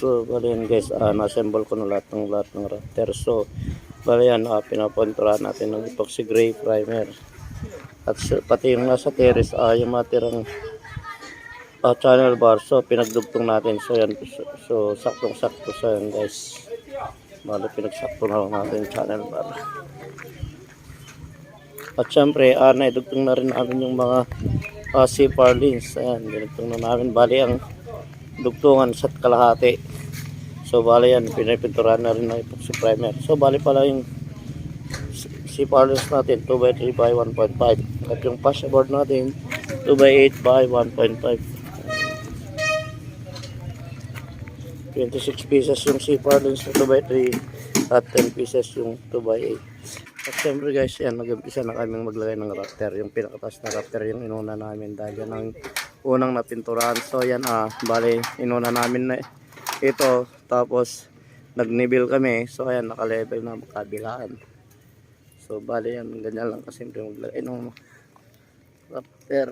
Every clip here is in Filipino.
So bali yan guys, na-assemble ko na lahat ng rafter. So bali yan, pinapunturahan natin ng epoxy gray primer. At pati yung nasa terrace, yung matirang channel bar, so pinagdugtong natin. So yan, so saktong sakto sa yan guys. Bali pinagsakto na lang natin yung channel bar. At syempre, naidugtong na rin namin yung mga C-par lines. Ayan, dinugtong na namin. Bali ang dugtungan sa kalahati. So bali yan, pinipinturahan na rin ng epoxy primer. So bali pala yung C-par lines natin 2x3 by 1.5. At yung pasboard natin 2x8 by 1.5. 26 pieces yung C-par lines na 2x3 at 10 pieces yung 2x8. At syempre guys, yan, nag-umpisa na kaming maglagay ng rafter. Yung pinakatas na rafter yung inuna namin dahil yan ang unang napinturahan. So yan, bali inuna namin na ito. Tapos nagnibil kami. So ayan, naka-level na kabilaan. So bali yan, ganyan lang kasimple maglagay ng rafter.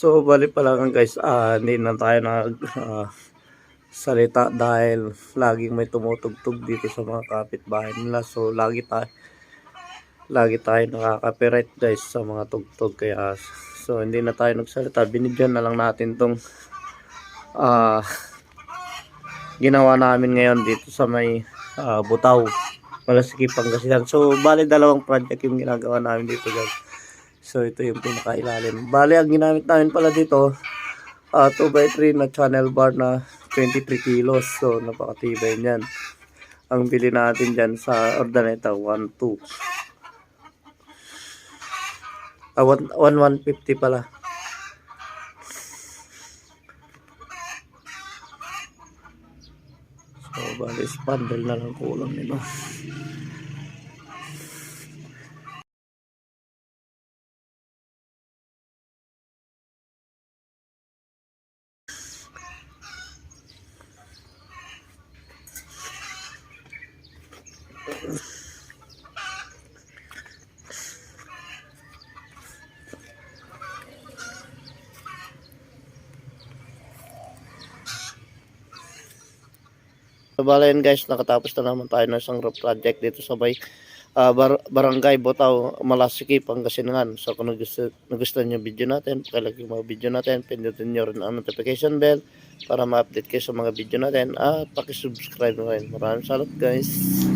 So, bali pala lang guys, hindi na tayo salita dahil laging may tumutugtog dito sa mga kapitbahay nila. So, lagi tayo nakaka-copyright guys sa mga tugtog. Kaya, so hindi na tayo nagsalita. Binigyan na lang natin tong ginawa namin ngayon dito sa may Butaw, Malasiki, Pangasinan. So, bali dalawang project yung ginagawa namin dito guys. So, ito yung pinakailalim. Bali, ang ginamit namin pala dito, 2x3 na channel bar na 23 kilos. So, napakatibay niyan. Ang bili natin dyan sa Ordaneta, 1.2. 150 pala. So, bali, spandel na lang kulang nito. So, bala yun guys, nakatapos na naman tayo ng isang roof project dito sa Barangay Butaw, Malasiki, Pangasinan. So kung nagustuhan nyo yung video natin, pakilike yung mga video natin, pindutin nyo rin ang notification bell para ma-update kayo sa mga video natin at pakisubscribe na rin. Maraming salamat guys.